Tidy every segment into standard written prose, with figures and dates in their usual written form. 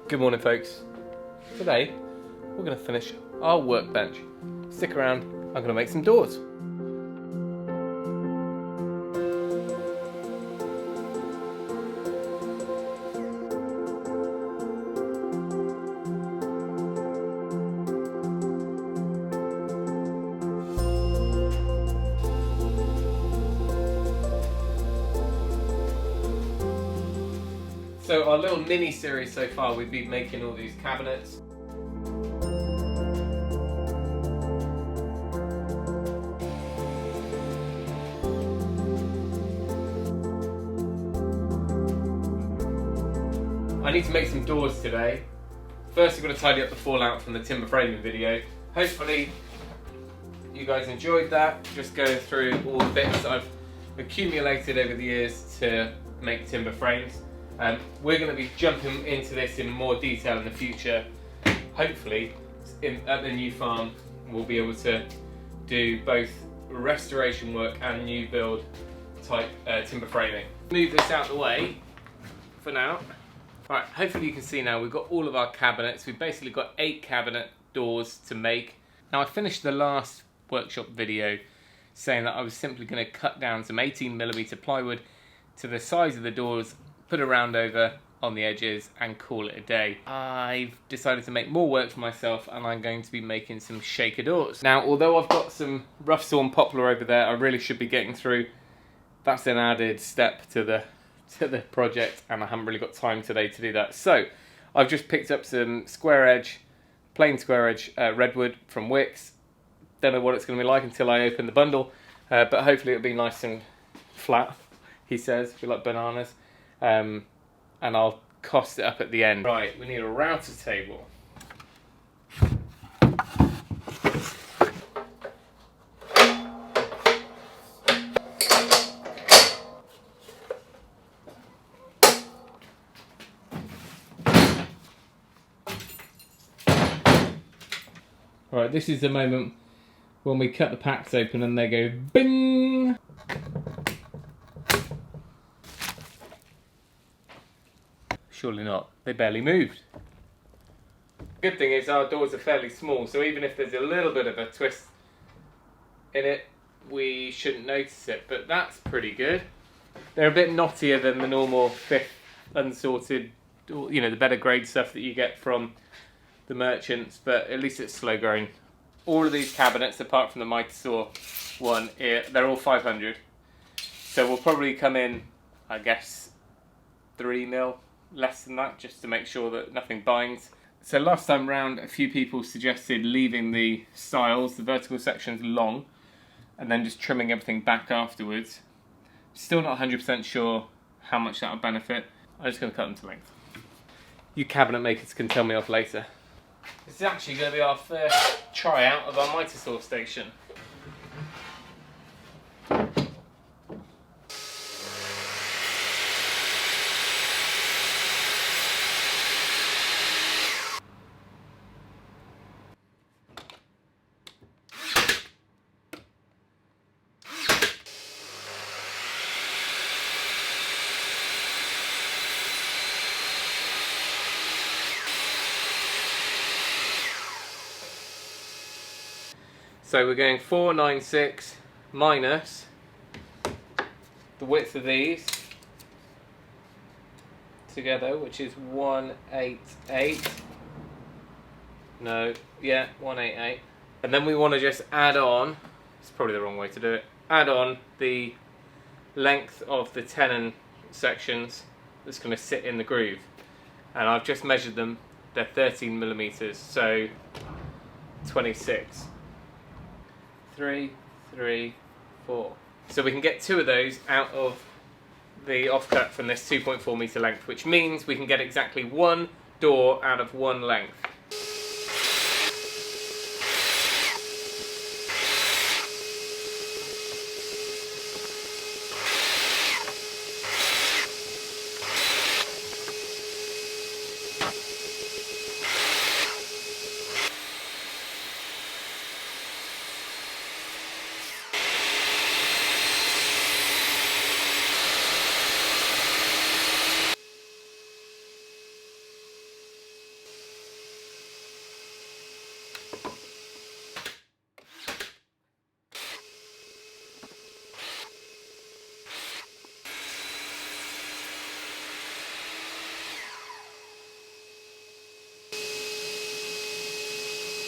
Good morning, folks. Today we're going to finish our workbench. Stick around, I'm going to make some doors. So our little mini series so far, we've been making all these cabinets. I need to make some doors today. First, I've got to tidy up the fallout from the timber framing video. Hopefully you guys enjoyed that. Just going through all the bits I've accumulated over the years to make timber frames. We're going to be jumping into this in more detail in the future. Hopefully, at the new farm, we'll be able to do both restoration work and new build type timber framing. Move this out of the way for now. Alright, hopefully you can see now we've got all of our cabinets. We've basically got 8 cabinet doors to make. Now I finished the last workshop video saying that I was simply going to cut down some 18mm plywood to the size of the doors, put a round over on the edges and call it a day. I've decided to make more work for myself and I'm going to be making some shaker doors. Now although I've got some rough sawn poplar over there I really should be getting through, that's an added step to the project and I haven't really got time today to do that. So I've just picked up some plain square edge redwood from Wicks. Don't know what it's going to be like until I open the bundle, but hopefully it'll be nice and flat, he says, feel like bananas. And I'll cost it up at the end. Right, we need a router table. Right, this is the moment when we cut the packs open and they go bing! Surely not, they barely moved. Good thing is our doors are fairly small, so even if there's a little bit of a twist in it, we shouldn't notice it, but that's pretty good. They're a bit knottier than the normal 5th unsorted, you know, the better grade stuff that you get from the merchants, but at least it's slow growing. All of these cabinets, apart from the Mitre Saw one, they're all 500. So we'll probably come in, I guess, 3mm, less than that, just to make sure that nothing binds. So last time round, a few people suggested leaving the stiles, the vertical sections, long, and then just trimming everything back afterwards. Still not 100% sure how much that would benefit. I'm just going to cut them to length. You cabinet makers can tell me off later. This is actually going to be our first tryout of our Mitre Saw station. So we're going 496 minus the width of these together, which is 188. No, yeah, 188. And then we want to just add on, it's probably the wrong way to do it, add on the length of the tenon sections that's going to sit in the groove. And I've just measured them, they're 13mm, so 26. 3, 3, 4. So we can get 2 of those out of the offcut from this 2.4 metre length, which means we can get exactly 1 door out of 1 length.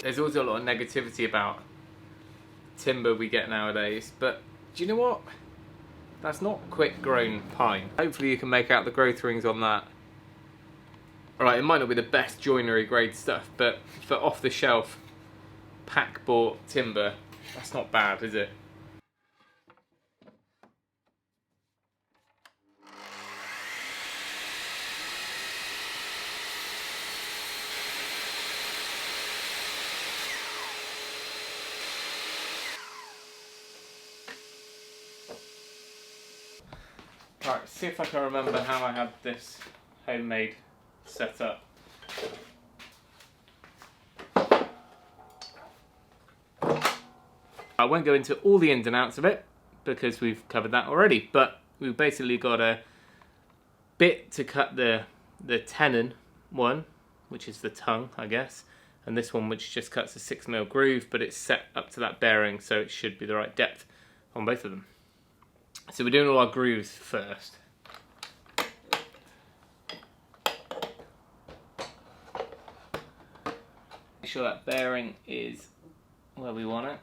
There's also a lot of negativity about timber we get nowadays, but do you know what? That's not quick grown pine. Hopefully you can make out the growth rings on that. Alright, it might not be the best joinery grade stuff, but for off the shelf pack bought timber, that's not bad, is it? Right, see if I can remember how I had this homemade set up. I won't go into all the ins and outs of it because we've covered that already, but we've basically got a bit to cut the tenon one, which is the tongue, I guess, and this one which just cuts a 6mm groove, but it's set up to that bearing, so it should be the right depth on both of them. So we're doing all our grooves first. Make sure that bearing is where we want it.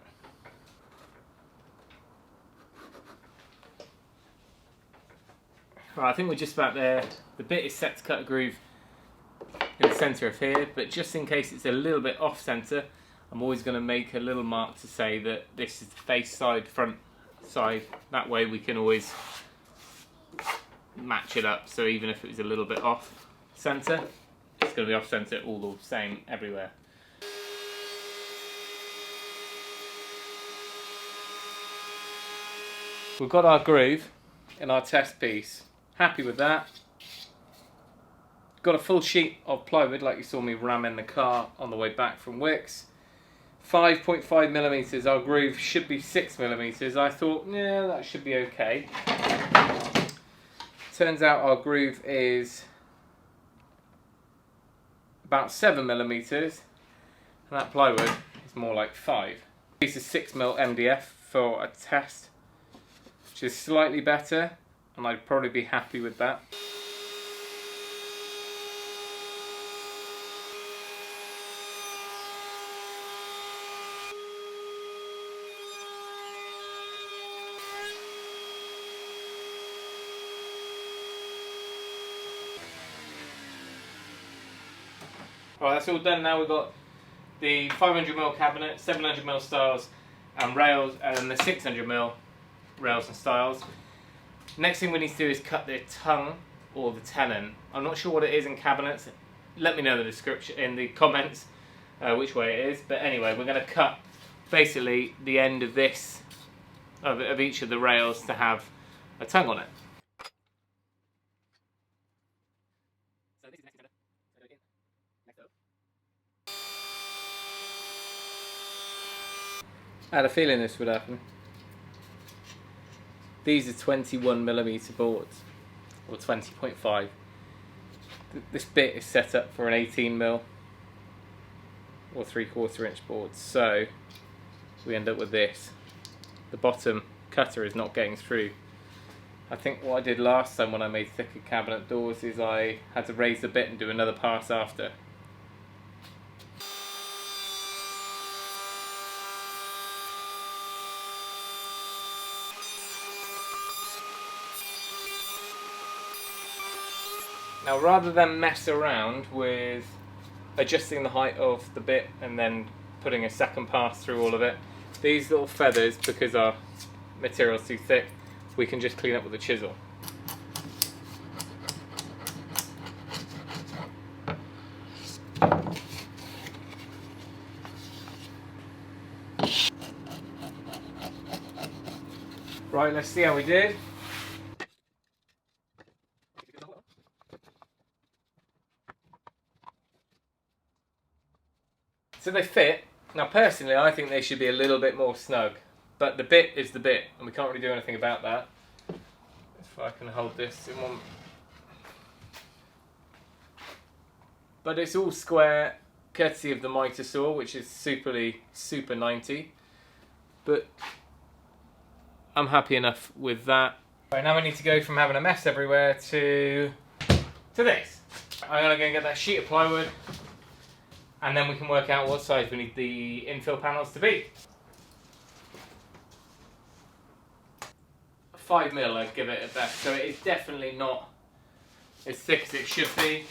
Right, I think we're just about there. The bit is set to cut a groove in the centre of here, but just in case it's a little bit off centre, I'm always going to make a little mark to say that this is the face side, front side. That way we can always match it up, so even if it was a little bit off centre, it's going to be off centre all the same everywhere. We've got our groove in our test piece. Happy with that. Got a full sheet of plywood like you saw me ram in the car on the way back from Wickes. 5.5mm, our groove should be 6mm. I thought, yeah, that should be okay. Turns out our groove is about 7mm, and that plywood is more like 5. This is 6mm MDF for a test, which is slightly better, and I'd probably be happy with that. Right, that's all done now. We've got the 500mm cabinet, 700mm stiles and rails, and the 600mm rails and stiles. Next thing we need to do is cut the tongue or the tenon. I'm not sure what it is in cabinets. Let me know in the description, in the comments, which way it is. But anyway, we're going to cut basically the end of this, of each of the rails to have a tongue on it. I had a feeling this would happen. These are 21mm boards, or 20.5. This bit is set up for an 18mm or 3/4 inch board, so we end up with this. The bottom cutter is not getting through. I think what I did last time when I made thicker cabinet doors is I had to raise the bit and do another pass after. Now, rather than mess around with adjusting the height of the bit and then putting a second pass through all of it, these little feathers, because our material's too thick, we can just clean up with a chisel. Right, let's see how we did. So they fit. Now personally I think they should be a little bit more snug, but the bit is the bit and we can't really do anything about that. If I can hold this in one. But it's all square, courtesy of the mitre saw, which is super 90. But I'm happy enough with that. Right, now we need to go from having a mess everywhere to this. I'm gonna go and get that sheet of plywood and then we can work out what size we need the infill panels to be. 5mm I'd give it at best, so it is definitely not as thick as it should be.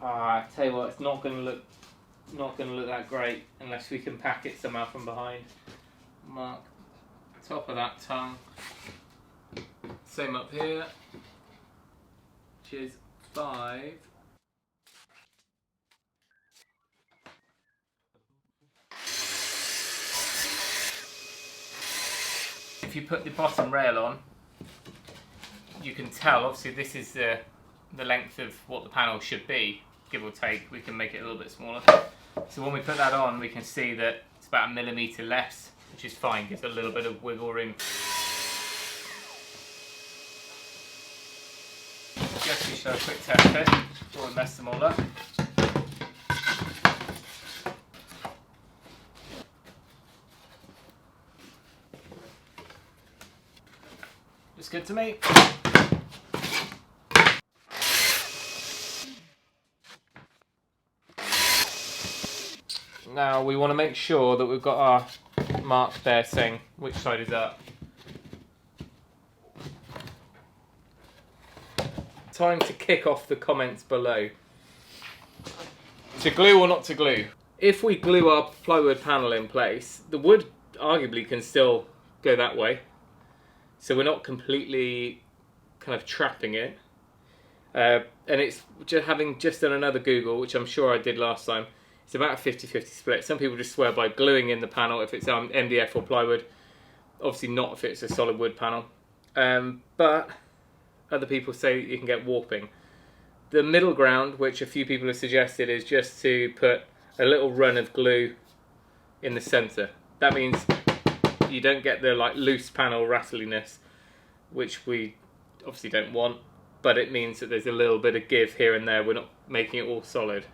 I tell you what, it's not going to look that great unless we can pack it somehow from behind. Mark top of that tongue. Same up here, which is 5. If you put the bottom rail on, you can tell, obviously this is the length of what the panel should be, give or take. We can make it a little bit smaller. So when we put that on, we can see that it's about 1mm less, which is fine, gives a little bit of wiggle room. Just to show a quick test fit before we mess them all up. Looks good to me. Now we want to make sure that we've got our mark there saying which side is up. Time to kick off the comments below. To glue or not to glue? If we glue our plywood panel in place, the wood arguably can still go that way. So we're not completely kind of trapping it. And it's just having just done another Google, which I'm sure I did last time. It's about a 50-50 split. Some people just swear by gluing in the panel if it's MDF or plywood. Obviously not if it's a solid wood panel. But other people say you can get warping. The middle ground, which a few people have suggested, is just to put a little run of glue in the centre. That means you don't get the like loose panel rattliness, which we obviously don't want, but it means that there's a little bit of give here and there. We're not making it all solid.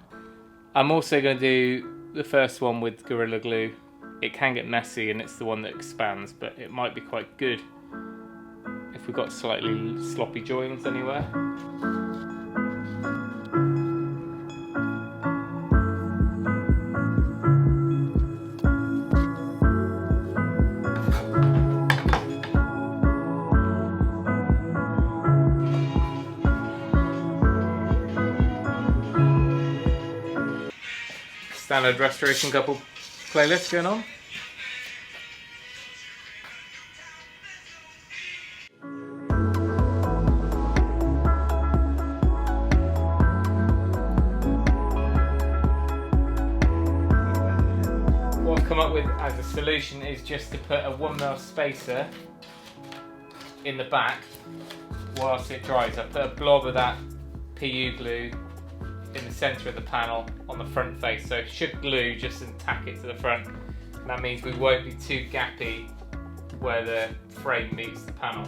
I'm also going to do the first one with Gorilla Glue. It can get messy and it's the one that expands, but it might be quite good if we've got slightly sloppy joins anywhere. Standard Restoration Couple playlist going on. What I've come up with as a solution is just to put a 1mm spacer in the back whilst it dries. I put a blob of that PU glue in the centre of the panel on the front face, so it should glue just and tack it to the front, and that means we won't be too gappy where the frame meets the panel.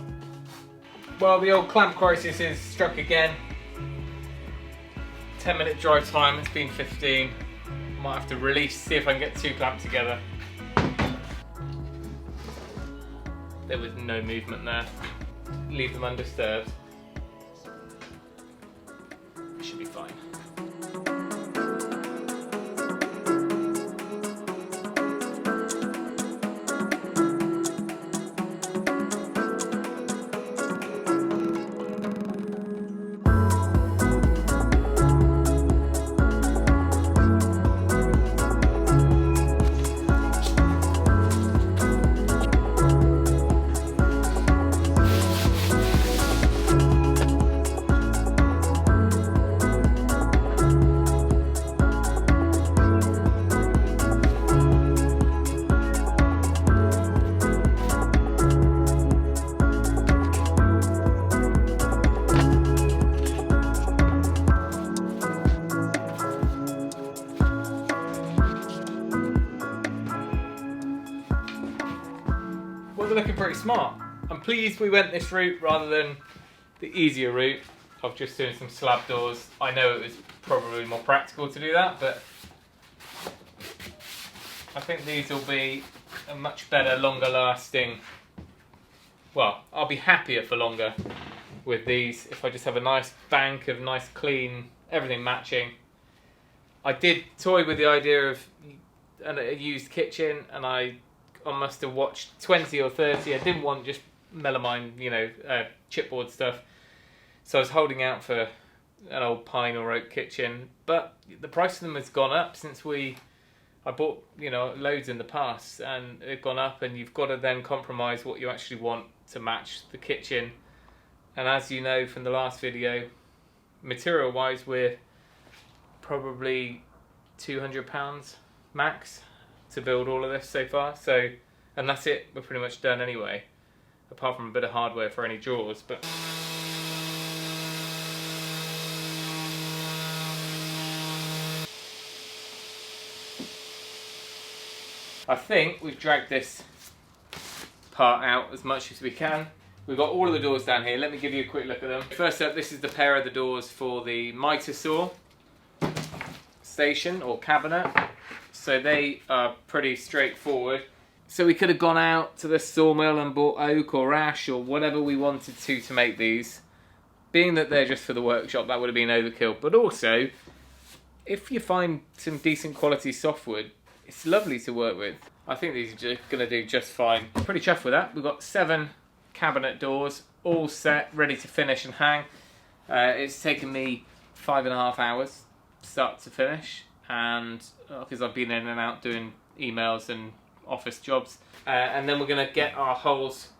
Well, the old clamp crisis is struck again. 10-minute dry time, it's been 15. Might have to release, see if I can get 2 clamps together. There was no movement there. Leave them undisturbed. It should be fine. They're looking pretty smart. I'm pleased we went this route rather than the easier route of just doing some slab doors. I know it was probably more practical to do that, but I think these will be a much better, longer lasting, well, I'll be happier for longer with these if I just have a nice bank of nice clean, everything matching. I did toy with the idea of a used kitchen, and I must have watched 20 or 30. I didn't want just melamine, chipboard stuff. So I was holding out for an old pine or oak kitchen, but the price of them has gone up since I bought loads in the past, and they've gone up, and you've got to then compromise what you actually want to match the kitchen. And as you know from the last video, material wise we're probably £200 max to build all of this so far, and that's it, we're pretty much done anyway, apart from a bit of hardware for any drawers. But I think we've dragged this part out as much as we can. We've got all of the doors down here. Let me give you a quick look at them. First up, this is the pair of the doors for the miter saw station or cabinet. So they are pretty straightforward. So we could have gone out to the sawmill and bought oak or ash or whatever we wanted to make these. Being that they're just for the workshop, that would have been overkill. But also, if you find some decent quality softwood, it's lovely to work with. I think these are going to do just fine. Pretty chuffed with that. We've got 7 cabinet doors, all set, ready to finish and hang. It's taken me 5.5 hours, start to finish, and because I've been in and out doing emails and office jobs. And then we're going to get our holes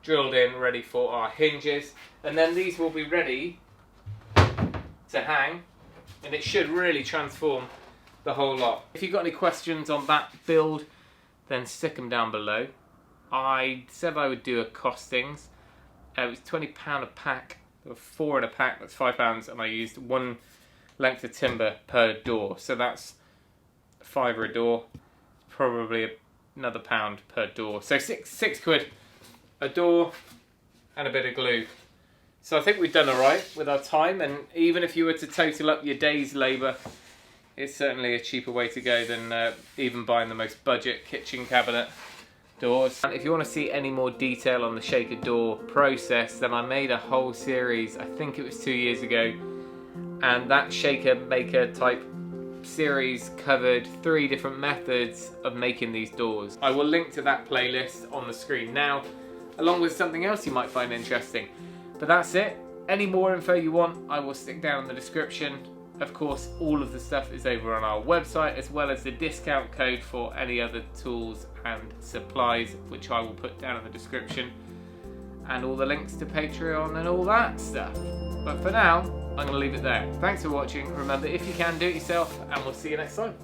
drilled in, ready for our hinges. And then these will be ready to hang, and it should really transform the whole lot. If you've got any questions on that build, then stick them down below. I said I would do a costings. It was £20 a pack. There were 4 in a pack, that's £5, and I used 1 length of timber per door. So that's £5 a door, probably another £1 per door. So six quid a door and a bit of glue. So I think we've done alright with our time, and even if you were to total up your day's labour, it's certainly a cheaper way to go than even buying the most budget kitchen cabinet doors. And if you want to see any more detail on the shaker door process, then I made a whole series, I think it was 2 years ago, and that shaker maker type series covered 3 different methods of making these doors. I will link to that playlist on the screen now, along with something else you might find interesting. But that's it. Any more info you want, I will stick down in the description. Of course, all of the stuff is over on our website, as well as the discount code for any other tools and supplies, which I will put down in the description, and all the links to Patreon and all that stuff. But for now, I'm going to leave it there. Thanks for watching. Remember, if you can, do it yourself, and we'll see you next time.